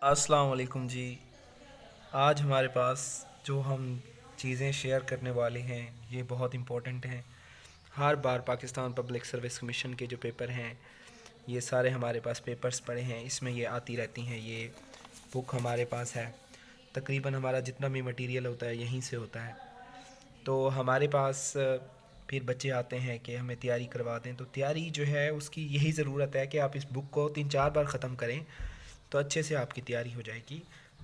अस्सलाम वालेकुम जी। आज हमारे पास जो हम चीज़ें शेयर करने वाले हैं ये बहुत इम्पोर्टेंट हैं। हर बार पाकिस्तान पब्लिक सर्विस कमीशन के जो पेपर हैं ये सारे हमारे पास पेपर्स पड़े हैं, इसमें ये आती रहती हैं। ये बुक हमारे पास है, तकरीबन हमारा जितना भी मटेरियल होता है यहीं से होता है। तो हमारे पास फिर बच्चे आते हैं कि हमें तैयारी करवा दें, तो तैयारी जो है उसकी यही ज़रूरत है कि आप इस बुक को 3-4 बार ख़त्म करें तो अच्छे से आपकी तैयारी हो जाएगी।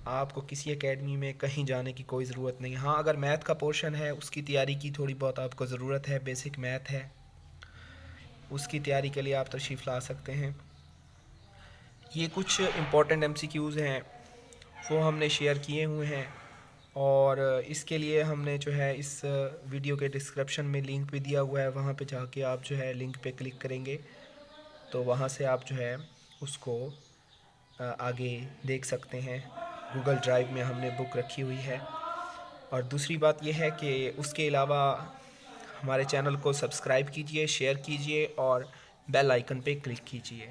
आपको किसी एकेडमी में कहीं जाने की कोई ज़रूरत नहीं। हाँ, अगर मैथ का पोर्शन है उसकी तैयारी की थोड़ी बहुत आपको ज़रूरत है, बेसिक मैथ है, उसकी तैयारी के लिए आप तशरीफ़ ला सकते हैं। ये कुछ इम्पोर्टेंट एमसीक्यूज़ हैं वो हमने शेयर किए हुए हैं, और इसके लिए हमने जो है इस वीडियो के डिस्क्रिप्शन में लिंक भी दिया हुआ है। वहाँ पे जाके आप जो है लिंक पे क्लिक करेंगे तो वहाँ से आप जो है उसको आगे देख सकते हैं। गूगल ड्राइव में हमने बुक रखी हुई है। और दूसरी बात यह है कि उसके अलावा हमारे चैनल को सब्सक्राइब कीजिए, शेयर कीजिए और बेल आइकन पे क्लिक कीजिए।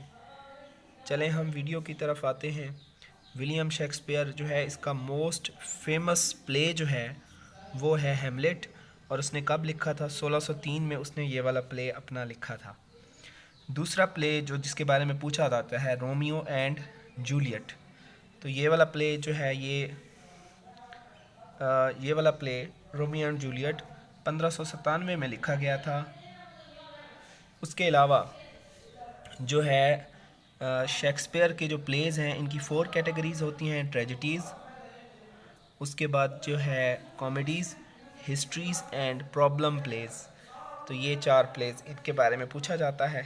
चलें हम वीडियो की तरफ आते हैं। विलियम शेक्सपियर जो है, इसका मोस्ट फेमस प्ले जो है वो है हैमलेट, और उसने कब लिखा था? 1603 में उसने ये वाला प्ले अपना लिखा था। दूसरा प्ले जो जिसके बारे में पूछा जाता है, रोमियो एंड जूलियट। तो ये वाला प्ले जो है ये वाला प्ले रोमियो एंड जूलियट 1597 में लिखा गया था। उसके अलावा जो है शेक्सपियर के जो प्लेज़ हैं इनकी 4 कैटेगरीज़ होती हैं। ट्रेजेडीज़, उसके बाद जो है comedies, histories and problem plays. तो ये 4 प्लेज़ इनके बारे में पूछा जाता है।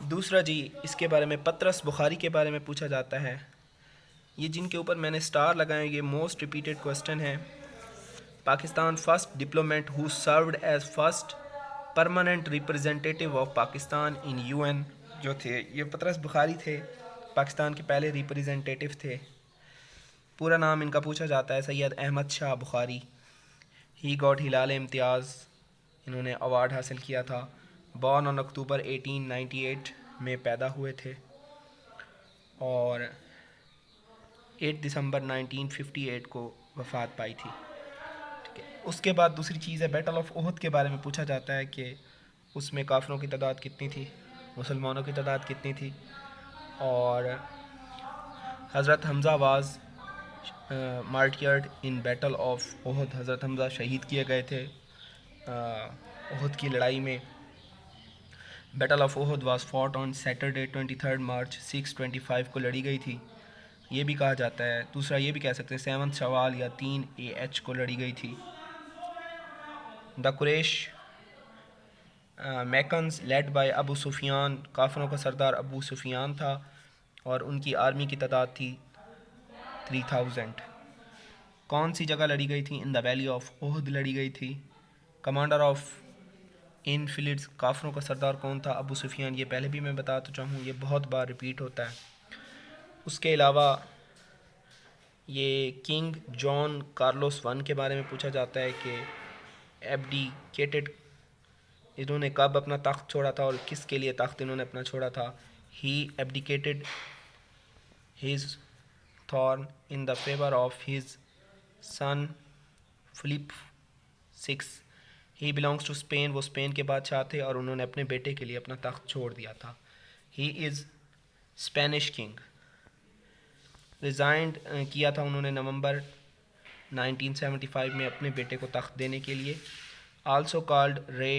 दूसरा जी, इसके बारे में पतरस बुखारी के बारे में पूछा जाता है। ये जिनके ऊपर मैंने स्टार लगाए, ये मोस्ट रिपीटेड क्वेश्चन है। Pakistan first diplomat who served as first permanent representative of Pakistan in UN जो थे, ये पतरस बुखारी थे, पाकिस्तान के पहले रिप्रेजेंटेटिव थे। पूरा नाम इनका पूछा जाता है सैयद अहमद शाह बुखारी। ही गॉट हिलाल इम्तियाज़, इन्होंने अवार्ड हासिल किया था। बॉर्न ऑन अक्टूबर 1898 में पैदा हुए थे और 8 दिसंबर 1958 को वफ़ात पाई थी। ठीक है, उसके बाद दूसरी चीज़ है बैटल ऑफ ओहद के बारे में पूछा जाता है कि उसमें काफिरों की तादाद कितनी थी, मुसलमानों की तादाद कितनी थी। और हज़रत Hamza was मार्टियर्ड in battle of Uhud, हज़रत हमज़ा शहीद किए गए थे ओहद की लड़ाई में। Battle of Uhud was fought on Saturday 23 मार्च 625 को लड़ी गई थी, ये भी कहा जाता है। दूसरा ये भी कह सकते हैं 7 शवाल या 3 AH को लड़ी गई थी। The Quraish Meccans led by Abu Sufyan, काफिरों का सरदार अबू सुफियान था और उनकी आर्मी की तादाद थी 3000। कौन सी जगह लड़ी गई थी? In the valley of Uhud लड़ी गई थी। कमांडर ऑफ इनफिलिट्स, काफिरों का सरदार कौन था? अबू सुफियान। ये पहले भी मैं बता चुका हूँ, ये बहुत बार रिपीट होता है। उसके अलावा ये किंग जॉन कार्लोस वन के बारे में पूछा जाता है कि एब्डिकेटेड, इन्होंने कब अपना तख्त छोड़ा था और किसके लिए तख्त इन्होंने अपना छोड़ा था? He abdicated his throne in the favour of his son Philip 6। He belongs to Spain, वो स्पेन के बादशाह थे और उन्होंने अपने बेटे के लिए अपना तख्त छोड़ दिया था। He is Spanish king. Resigned किया था उन्होंने नवंबर 1975 में अपने बेटे को तख्त देने के लिए। आल्सो कॉल्ड रे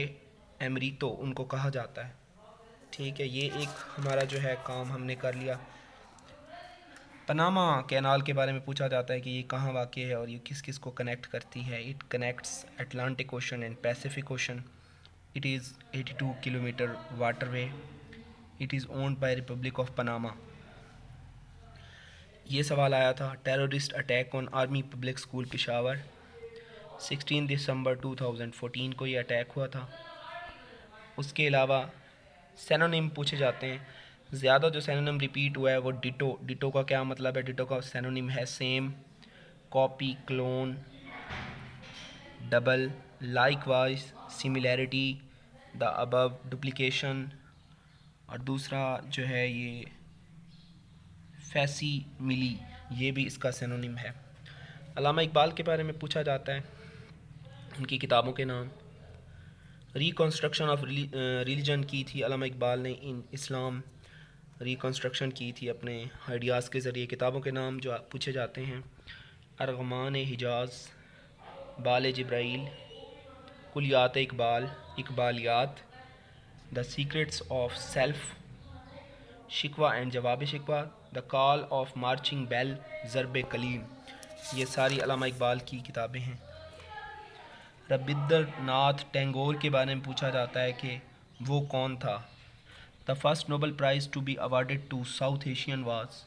एमरीतो उनको कहा जाता है। ठीक है, ये एक हमारा जो है काम हमने कर लिया। पनामा कैनाल के बारे में पूछा जाता है कि ये कहाँ वाक़ है और ये किस किस को कनेक्ट करती है। It connects Atlantic ocean and Pacific ocean. It is 82 kilometre waterway. It is owned by Republic of Panama. ये सवाल आया था। Terrorist attack on army public school Peshawar, 16 दिसंबर 2014 को ये अटैक हुआ था। उसके अलावा सैनोनिम पूछे जाते हैं। ज़्यादा जो सैनोनिम रिपीट हुआ है वो डिटो। डिटो का क्या मतलब है? डिटो का सैनोनिम है same, copy, clone, double, likewise, similarity, the above, duplication. और दूसरा जो है ये फैसी मिली, ये भी इसका सिनोनिम है। अल्लामा इकबाल के बारे में पूछा जाता है, उनकी किताबों के नाम। रिकन्स्ट्रक्शन ऑफ रिलीजन की थी अल्लामा इकबाल ने, इन इस्लाम रिकन्स्ट्रक्शन की थी अपने आइडियाज़ के ज़रिए। किताबों के नाम जो पूछे जाते हैं, Armaghan Hijaz, Bal Jibril, Kulliyat Iqbal, Iqbaliyat, the secrets of self, Shikwa and Jawab Shikwa, the call of marching bell, Zarb Kalim, ये सारी अल्लामा इकबाल की किताबें हैं। रविंद्रनाथ टैगोर के बारे में पूछा जाता है कि वो कौन था। The first Nobel prize to be awarded to South Asian was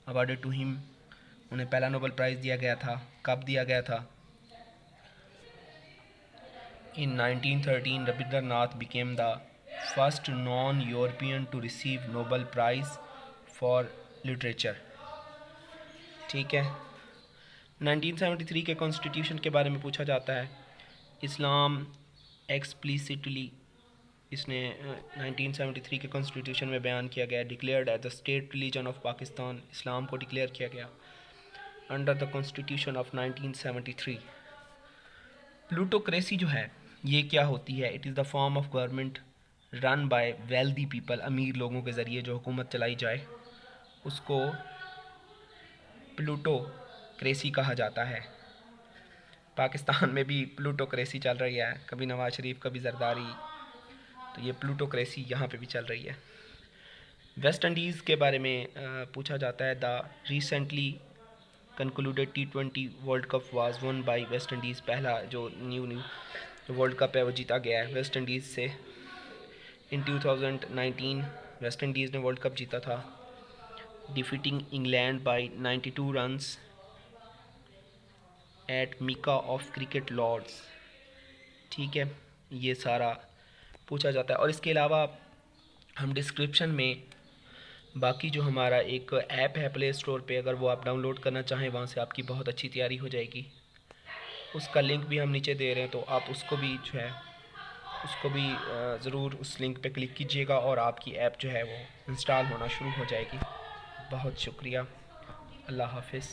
awarded to him, उन्हें पहला नोबल प्राइज़ दिया गया था। कब दिया गया था? In 1913 Rabindranath became the first non European to receive Nobel prize for literature. ठीक है। 1973 के कॉन्स्टिट्यूशन के बारे में पूछा जाता है। इस्लाम एक्सप्लिसिटली, इसने 1973 के कॉन्स्टिट्यूशन में बयान किया गया, declared as the state religion of Pakistan, इस्लाम को डिक्लेयर किया गया under the constitution of 1973। Plutocracy जो है ये क्या होती है? It is the form of government run by wealthy people, अमीर लोगों के ज़रिए जो हुकूमत चलाई जाए उसको प्लूटोक्रेसी कहा जाता है। पाकिस्तान में भी प्लूटोक्रेसी चल रही है, कभी नवाज शरीफ कभी जरदारी, तो ये प्लूटोक्रेसी यहाँ पे भी चल रही है। वेस्ट इंडीज़ के बारे में पूछा जाता है। The recently concluded T20 world cup was one by West Indies, पहला जो न्यू वर्ल्ड कप है वो जीता गया है वेस्ट इंडीज़ से। इन 2019 वेस्ट इंडीज़ ने वर्ल्ड कप जीता था, defeating England by 92 runs at Mecca of cricket Lord's. ठीक है, ये सारा पूछा जाता है। और इसके अलावा हम डिस्क्रिप्शन में बाकी जो हमारा एक ऐप है प्ले स्टोर पे, अगर वो आप डाउनलोड करना चाहें वहाँ से आपकी बहुत अच्छी तैयारी हो जाएगी। उसका लिंक भी हम नीचे दे रहे हैं, तो आप उसको भी जो है उसको भी ज़रूर उस लिंक पे क्लिक कीजिएगा और आपकी ऐप जो है वो इंस्टॉल होना शुरू हो जाएगी। बहुत शुक्रिया, अल्लाह हाफ़िज़।